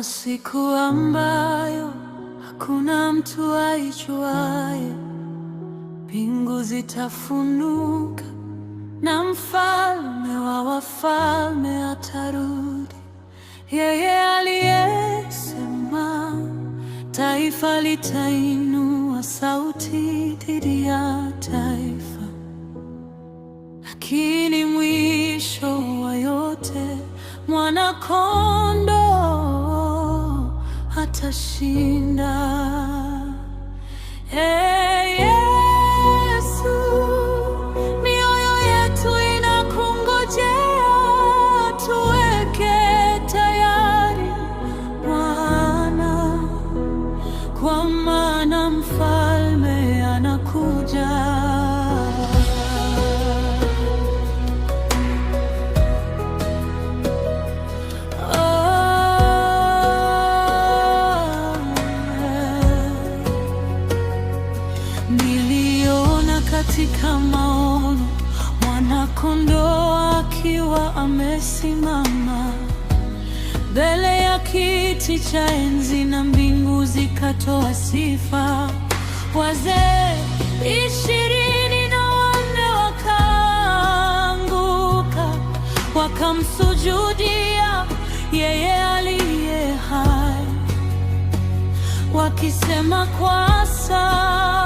siku ambayo hakuna mtu aijuaye. Mbingu zitafunuka na mfalme wa wafalme atarudi. Yeye aliyesema taifa litainua sauti dhidi ya taifa, lakini mwisho wa yote Mwana-Kondoo atashinda. Hey, Yesu, mioyo yetu inakungojea, tuweke tayari Bwana, kwa maana mfalme anakuja. Niliona katika maono Mwana-Kondoo akiwa amesimama mbele ya kiti cha enzi, na mbingu zikatoa sifa. Wazee 24 wakaanguka wakamsujudia yeye aliye hai, wakisema kwa sauti